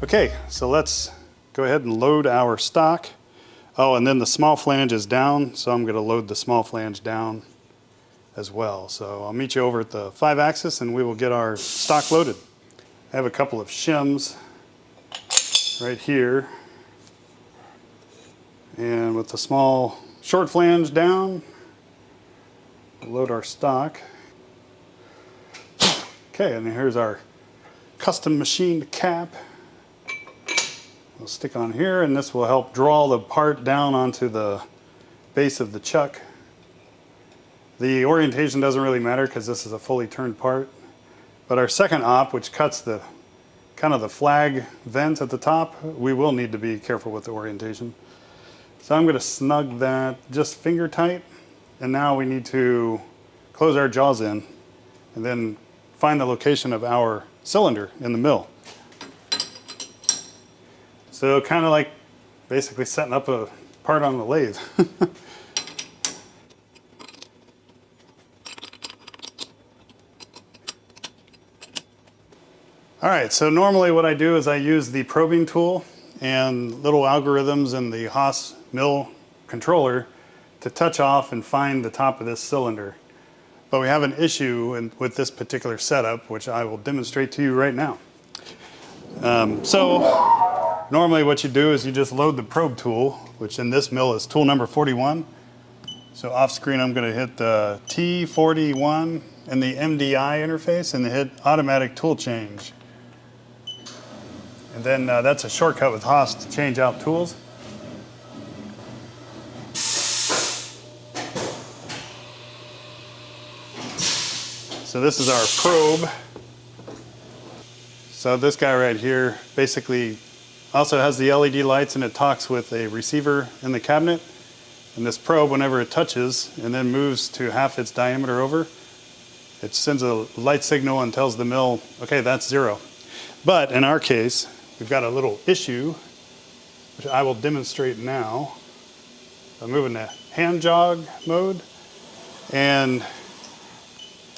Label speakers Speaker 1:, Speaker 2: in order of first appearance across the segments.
Speaker 1: Okay, so let's go ahead and load our stock. Oh, and then the small flange is down, so I'm going to load the small flange down as well. So I'll meet you over at the 5-axis and we will get our stock loaded. I have a couple of shims right here. And with the small short flange down, we'll load our stock. Okay, and here's our custom machined cap. We'll stick on here, and this will help draw the part down onto the base of the chuck. The orientation doesn't really matter because this is a fully turned part. But our second op, which cuts the kind of the flag vent at the top, we will need to be careful with the orientation. So I'm going to snug that just finger tight, and now we need to close our jaws in and then find the location of our cylinder in the mill. So kind of like basically setting up a part on the lathe. All right, so normally what I do is I use the probing tool and little algorithms in the Haas mill controller to touch off and find the top of this cylinder. But we have an issue with this particular setup, which I will demonstrate to you right now. Normally what you do is you just load the probe tool, which in this mill is tool number 41. So off screen I'm going to hit the T41 and the MDI interface and hit automatic tool change. And then that's a shortcut with Haas to change out tools. So this is our probe. So this guy right here basically also has the LED lights, and it talks with a receiver in the cabinet. And this probe, whenever it touches and then moves to half its diameter over, it sends a light signal and tells the mill, okay, that's 0. But in our case, we've got a little issue, which I will demonstrate now. I'm moving to hand jog mode, and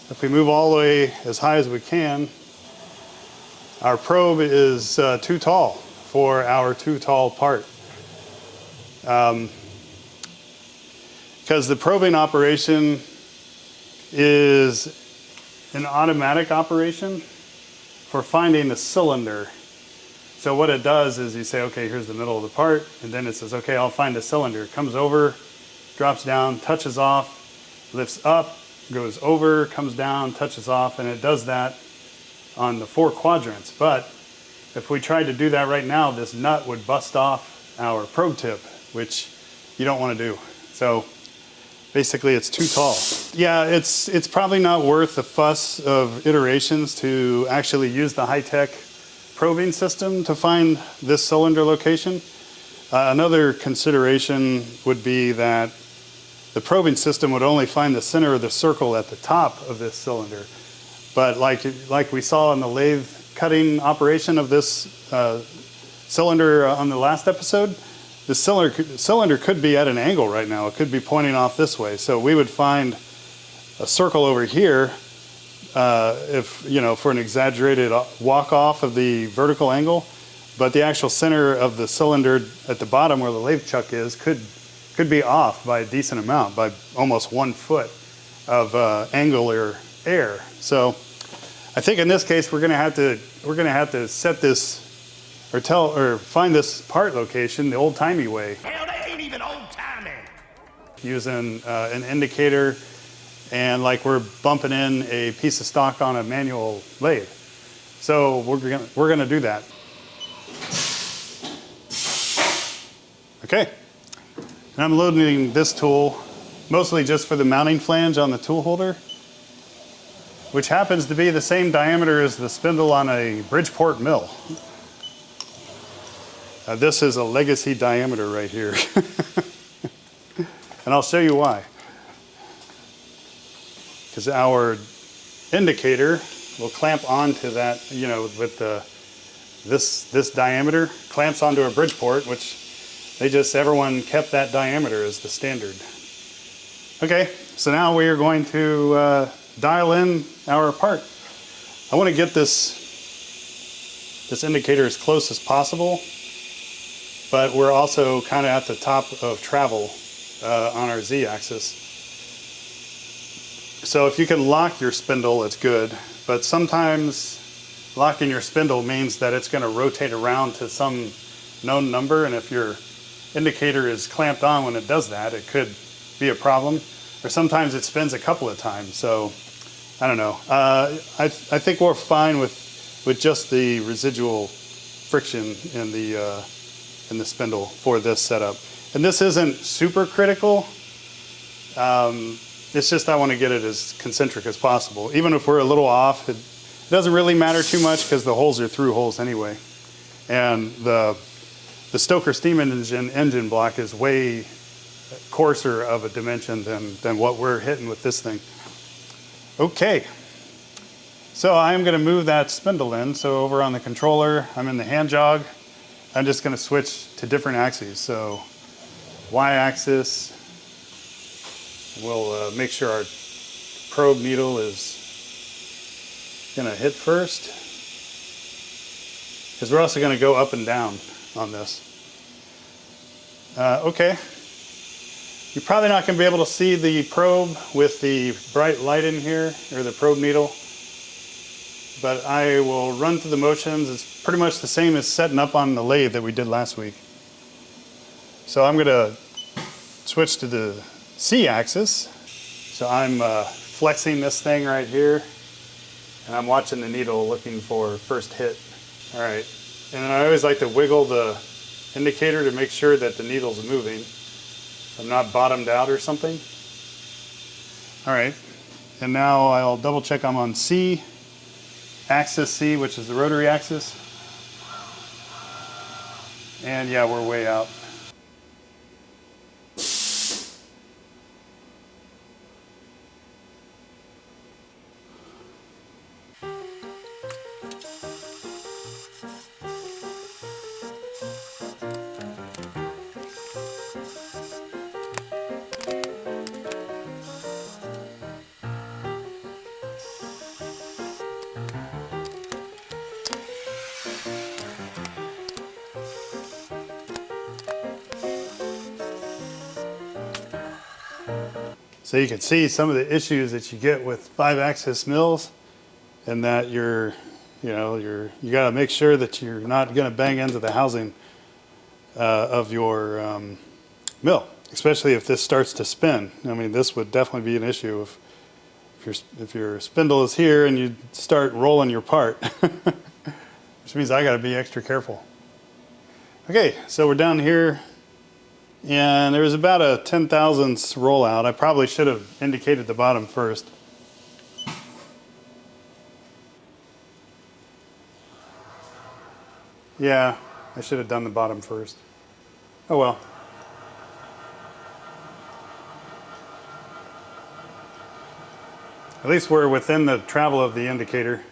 Speaker 1: if we move all the way as high as we can, our probe is too tall for our too tall part. Because the probing operation is an automatic operation for finding the cylinder. So what it does is you say, okay, here's the middle of the part, and then it says, okay, I'll find a cylinder. It comes over, drops down, touches off, lifts up, goes over, comes down, touches off, and it does that on the 4 quadrants. But if we tried to do that right now, this nut would bust off our probe tip, which you don't want to do. So basically it's too tall. Yeah, it's probably not worth the fuss of iterations to actually use the high-tech probing system to find this cylinder location. Another consideration would be that the probing system would only find the center of the circle at the top of this cylinder. But like we saw in the lathe cutting operation of this cylinder on the last episode, the cylinder could be at an angle right now. It could be pointing off this way. So we would find a circle over here if, you know, for an exaggerated walk off of the vertical angle, but the actual center of the cylinder at the bottom where the lathe chuck is could be off by a decent amount, by almost 1 foot of angular air. So I think in this case we're going to have to set this or find this part location the old-timey way.
Speaker 2: Hell, they ain't even old-timey.
Speaker 1: Using an indicator, and like we're bumping in a piece of stock on a manual lathe. So we're gonna do that. Okay, and I'm loading this tool mostly just for the mounting flange on the tool holder, which happens to be the same diameter as the spindle on a Bridgeport mill. This is a legacy diameter right here. And I'll show you why. Because our indicator will clamp onto that, you know, with this diameter, clamps onto a Bridgeport, which everyone kept that diameter as the standard. Okay, so now we are going to dial in our part. I want to get this this indicator as close as possible, but we're also kind of at the top of travel on our z-axis. So if you can lock your spindle, it's good, but sometimes locking your spindle means that it's going to rotate around to some known number, and if your indicator is clamped on when it does that, it could be a problem. Or sometimes it spins a couple of times, so I don't know. I think we're fine with just the residual friction in the spindle for this setup. And this isn't super critical. It's just I want to get it as concentric as possible. Even if we're a little off, it doesn't really matter too much because the holes are through holes anyway. And the Stoker steam engine block is way coarser of a dimension than what we're hitting with this thing. Okay, so I'm going to move that spindle in. So over on the controller, I'm in the hand jog. I'm just going to switch to different axes. So y-axis, we'll make sure our probe needle is going to hit first, because we're also going to go up and down on this. Okay. You're probably not going to be able to see the probe with the bright light in here, or the probe needle, but I will run through the motions. It's pretty much the same as setting up on the lathe that we did last week. So I'm going to switch to the C-axis. So I'm flexing this thing right here, and I'm watching the needle looking for first hit. All right, and then I always like to wiggle the indicator to make sure that the needle's moving. I'm not bottomed out or something. All right, and now I'll double check I'm on C, axis C, which is the rotary axis. And yeah, we're way out. So you can see some of the issues that you get with 5-axis mills, and that you got to make sure that you're not going to bang into the housing of your mill, especially if this starts to spin. I mean, this would definitely be an issue if your spindle is here and you start rolling your part, which means I got to be extra careful. Okay, so we're down here. And there was about a 10,000ths rollout. I probably should have indicated the bottom first. Yeah, I should have done the bottom first. Oh well. At least we're within the travel of the indicator.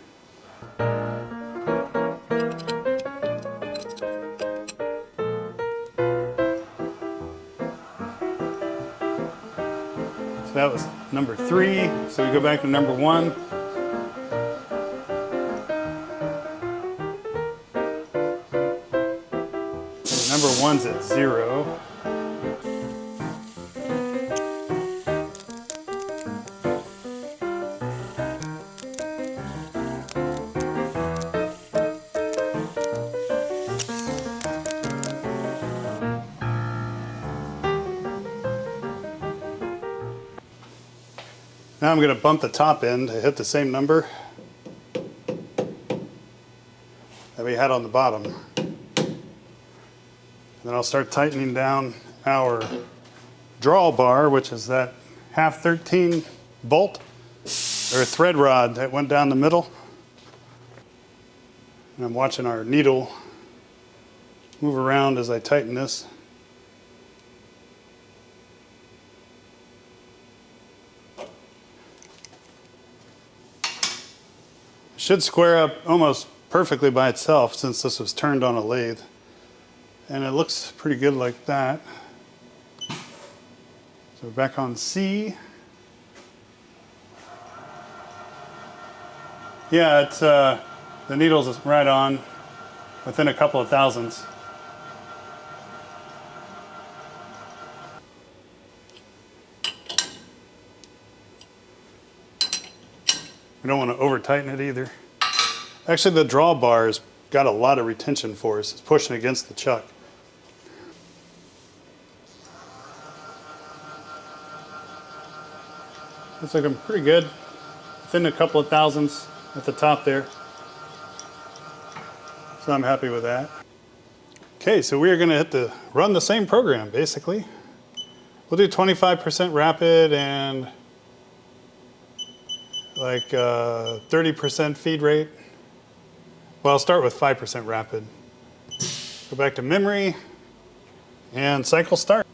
Speaker 1: That was number 3, so we go back to number 1. And number 1's at 0. Now I'm going to bump the top end to hit the same number that we had on the bottom. And then I'll start tightening down our drawbar, which is that 1/2-13 bolt or thread rod that went down the middle. And I'm watching our needle move around as I tighten this. Should square up almost perfectly by itself since this was turned on a lathe. And it looks pretty good like that. So back on C. Yeah, it's the needle's right on. within a couple of thousandths. We don't want to over tighten it either. Actually, the drawbar's got a lot of retention force. It's pushing against the chuck. It's looking pretty good. Within a couple of thousandths at the top there. So I'm happy with that. Okay, so we are going to run the same program basically. We'll do 25% rapid and like 30% feed rate. Well, I'll start with 5% rapid. Go back to memory and cycle start.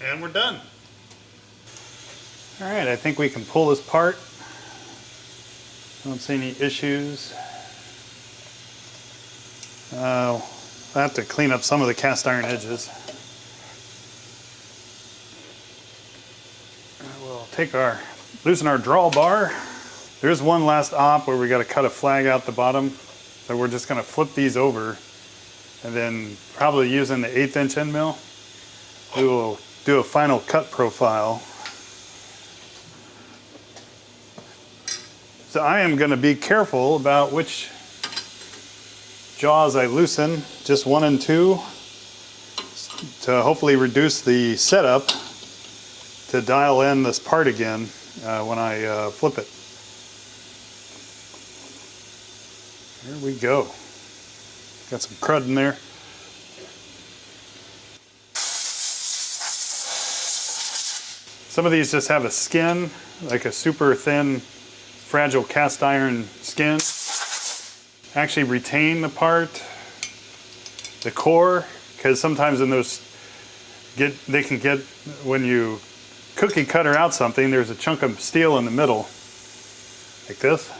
Speaker 1: And we're done. All right, I think we can pull this apart. Don't see any issues. I'll have to clean up some of the cast iron edges. We'll loosen our drawbar. There's one last op where we got to cut a flag out the bottom. So we're just going to flip these over, and then probably using the 1/8 inch end mill, we will do a final cut profile. So I am going to be careful about which jaws I loosen, just 1 and 2, to hopefully reduce the setup to dial in this part again when I flip it. Here we go. Got some crud in there. Some of these just have a skin, like a super thin, fragile cast iron skin. Actually retain the part, the core, because sometimes in those, they can get, when you cookie cutter out something, there's a chunk of steel in the middle, like this.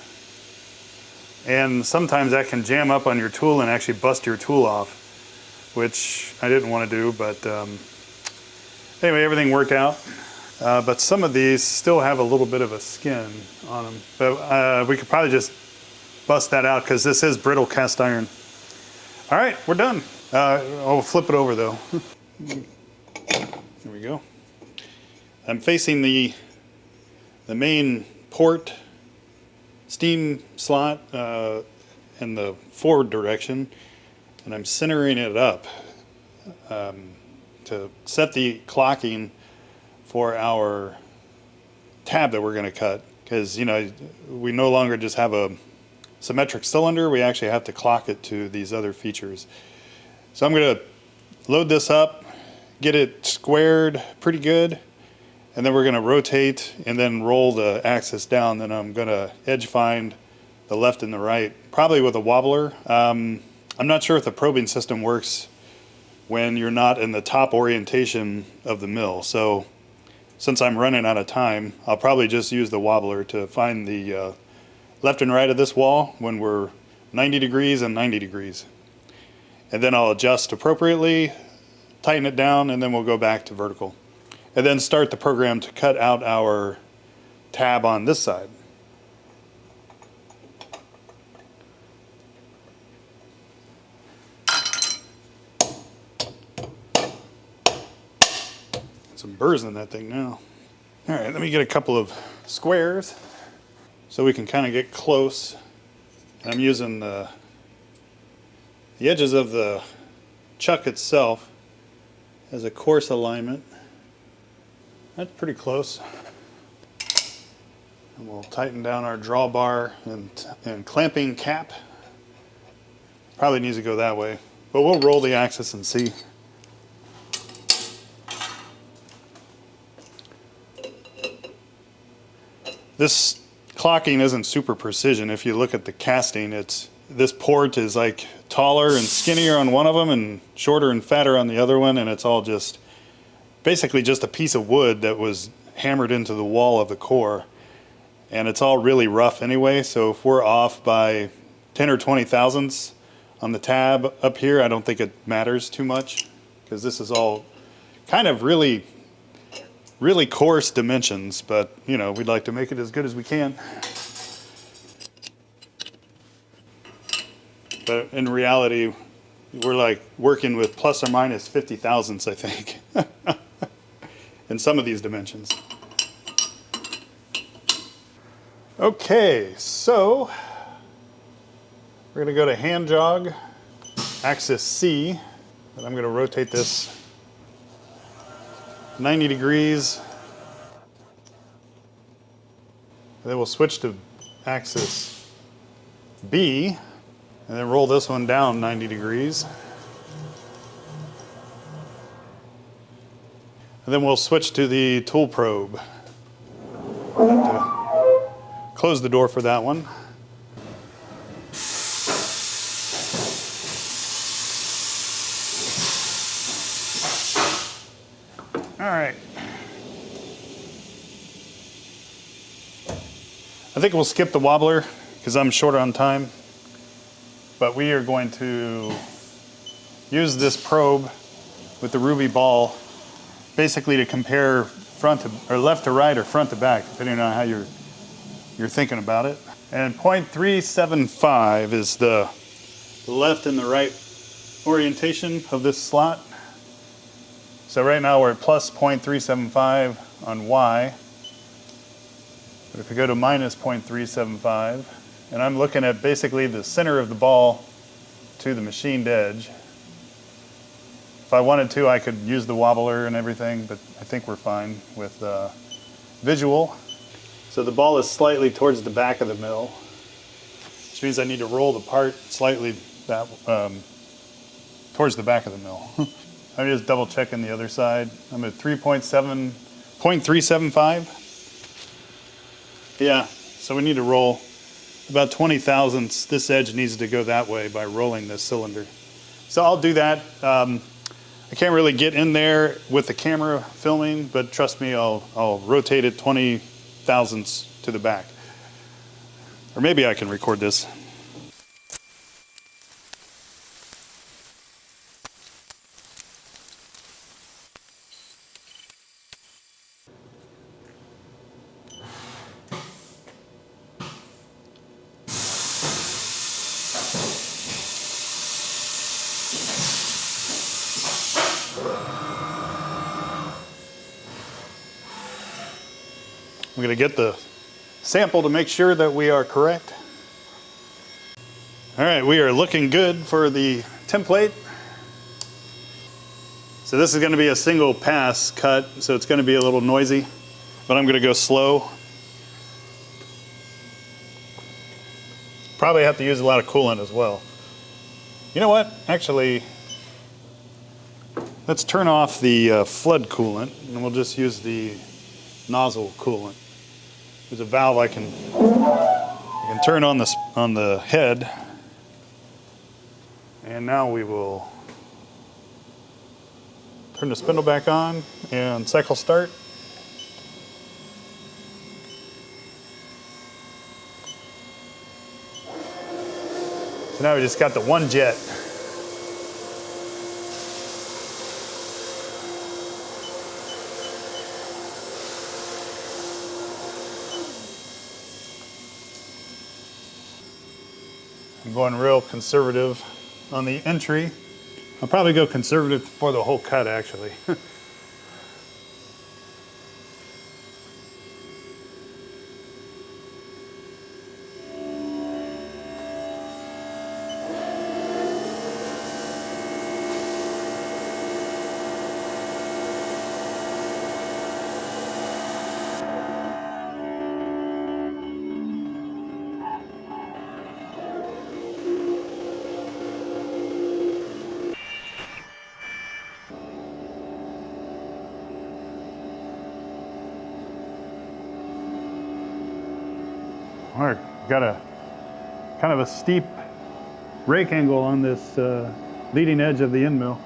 Speaker 1: And sometimes that can jam up on your tool and actually bust your tool off, which I didn't want to do, but anyway, everything worked out. But some of these still have a little bit of a skin on them. But we could probably just bust that out because this is brittle cast iron. All right, we're done. I'll flip it over though. There we go. I'm facing the main port steam slot in the forward direction, and I'm centering it up to set the clocking for our tab that we're going to cut, because we no longer just have a symmetric cylinder, we actually have to clock it to these other features. So I'm going to load this up, get it squared pretty good, and then we're going to rotate and then roll the axis down. Then I'm going to edge find the left and the right, probably with a wobbler. I'm not sure if the probing system works when you're not in the top orientation of the mill. So since I'm running out of time, I'll probably just use the wobbler to find the left and right of this wall when we're 90 degrees and 90 degrees. And then I'll adjust appropriately, tighten it down, and then we'll go back to vertical. And then start the program to cut out our tab on this side. Some burrs in that thing now. All right, let me get a couple of squares so we can kind of get close. I'm using the edges of the chuck itself as a coarse alignment. That's pretty close. And we'll tighten down our drawbar and clamping cap. Probably needs to go that way, but we'll roll the axis and see. This clocking isn't super precision. If you look at the casting, this port is like taller and skinnier on one of them and shorter and fatter on the other one, and it's all just basically just a piece of wood that was hammered into the wall of the core, and it's all really rough anyway. So if we're off by 10 or 20 thousandths on the tab up here, I don't think it matters too much, because this is all kind of really coarse dimensions, but we'd like to make it as good as we can. But in reality, we're like working with plus or minus 50 thousandths, I think, in some of these dimensions. Okay, so we're going to go to hand jog, axis C, and I'm going to rotate this 90 degrees. And then we'll switch to axis B, and then roll this one down 90 degrees. And then we'll switch to the tool probe. I'll have to close the door for that one. All right, I think we'll skip the wobbler because I'm short on time. But we are going to use this probe with the ruby ball basically to compare front to, or left to right or front to back, depending on how you're thinking about it. And 0.375 is the left and the right orientation of this slot. So right now we're at plus 0.375 on Y. But if we go to minus 0.375, and I'm looking at basically the center of the ball to the machined edge. If I wanted to, I could use the wobbler and everything, but I think we're fine with visual. So the ball is slightly towards the back of the mill, which means I need to roll the part slightly that towards the back of the mill. I'm just double checking the other side. I'm at 0.375. Yeah, so we need to roll about 20 thousandths. This edge needs to go that way by rolling this cylinder. So I'll do that. I can't really get in there with the camera filming, but trust me, I'll rotate it 20 thousandths to the back. Or maybe I can record this. I'm going to get the sample to make sure that we are correct. All right, we are looking good for the template. So this is going to be a single pass cut, so it's going to be a little noisy, but I'm going to go slow. Probably have to use a lot of coolant as well. You know what? Actually, let's turn off the flood coolant, and we'll just use the nozzle coolant. There's a valve I can turn on the head, and now we will turn the spindle back on and cycle start. So now we just got the one jet. I'm going real conservative on the entry. I'll probably go conservative for the whole cut, actually. We've got a kind of a steep rake angle on this leading edge of the end mill.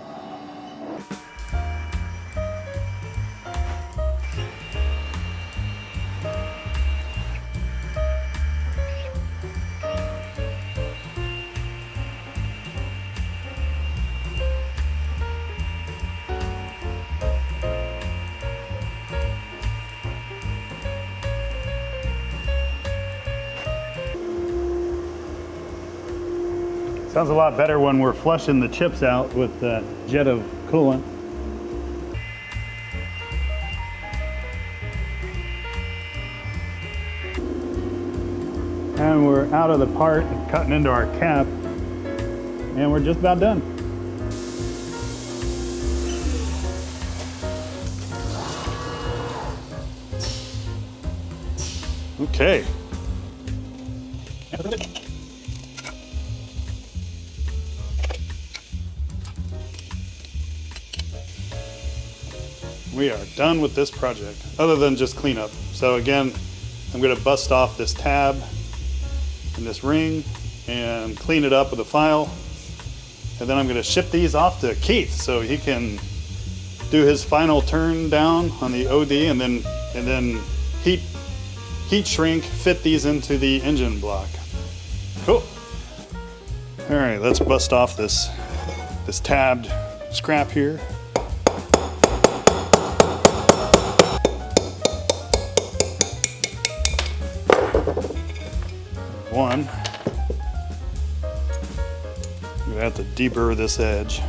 Speaker 1: Sounds a lot better when we're flushing the chips out with that jet of coolant. And we're out of the part and cutting into our cap, and we're just about done. Okay. We are done with this project, other than just cleanup. So again, I'm going to bust off this tab and this ring and clean it up with a file. And then I'm going to ship these off to Keith so he can do his final turn down on the OD and then heat heat shrink, fit these into the engine block. Cool. All right, let's bust off this tabbed scrap here. One. I'm gonna have to deburr this edge.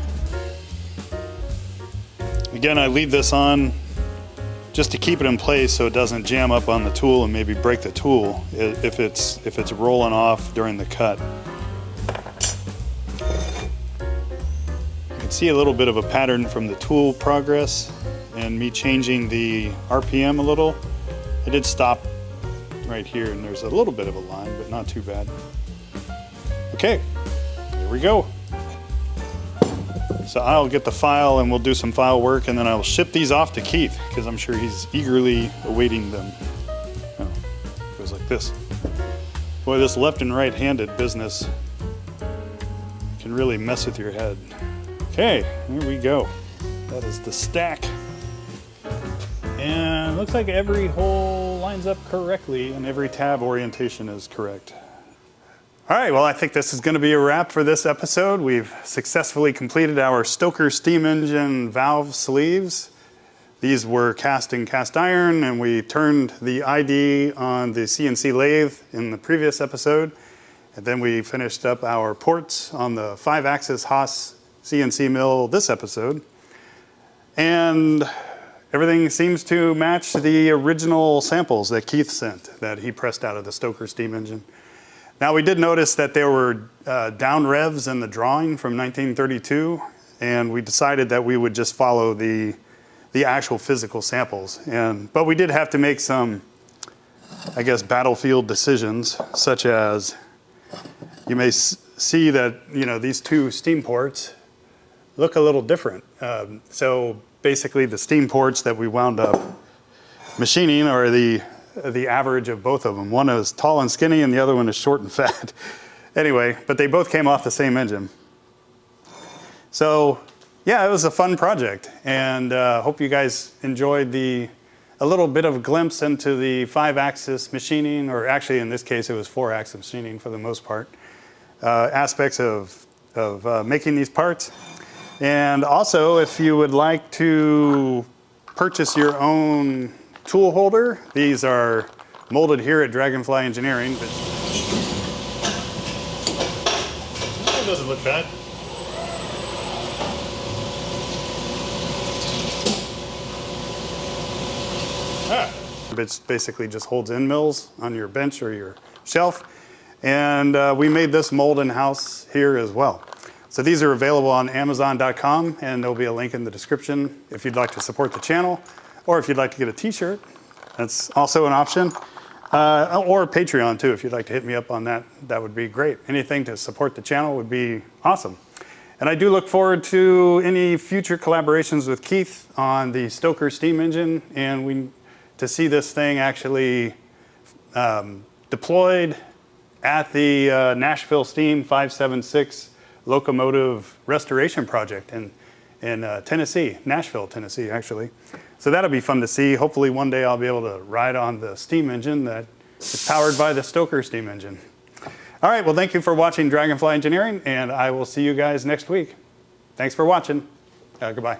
Speaker 1: Again, I leave this on just to keep it in place so it doesn't jam up on the tool and maybe break the tool if it's rolling off during the cut. You can see a little bit of a pattern from the tool progress and me changing the RPM a little. I did stop right here and there's a little bit of a line, but not too bad. Okay, here we go. So I'll get the file and we'll do some file work, and then I'll ship these off to Keith because I'm sure he's eagerly awaiting them. Oh, it goes like this. Boy, this left and right-handed business can really mess with your head. Okay, here we go. That is the stack. And looks like every hole lines up correctly and every tab orientation is correct. All right, well, I think this is going to be a wrap for this episode. We've successfully completed our Stoker steam engine valve sleeves. These were cast in cast iron, and we turned the ID on the CNC lathe in the previous episode. And then we finished up our ports on the 5-axis Haas CNC mill this episode. And everything seems to match the original samples that Keith sent that he pressed out of the Stoker steam engine. Now, we did notice that there were down revs in the drawing from 1932, and we decided that we would just follow the actual physical samples. But we did have to make some, I guess, battlefield decisions, such as you may see that, you know, these two steam ports look a little different. So basically, the steam ports that we wound up machining are the average of both of them. One is tall and skinny and the other one is short and fat. Anyway, but they both came off the same engine. So yeah, it was a fun project, and hope you guys enjoyed a little bit of a glimpse into the 5-axis machining, or actually in this case it was 4-axis machining for the most part, aspects of making these parts. And also, if you would like to purchase your own tool holder, these are molded here at Dragonfly Engineering. But that doesn't look bad. It basically just holds end mills on your bench or your shelf. And we made this mold in-house here as well. So these are available on Amazon.com, and there'll be a link in the description if you'd like to support the channel. Or if you'd like to get a t-shirt, that's also an option. Or Patreon too, if you'd like to hit me up on that, that would be great. Anything to support the channel would be awesome. And I do look forward to any future collaborations with Keith on the Stoker steam engine, and to see this thing actually deployed at the Nashville Steam 576 locomotive restoration project in Tennessee, Nashville, Tennessee, actually. So that'll be fun to see. Hopefully one day I'll be able to ride on the steam engine that is powered by the Stoker steam engine. All right, well, thank you for watching Dragonfly Engineering, and I will see you guys next week. Thanks for watching. Goodbye.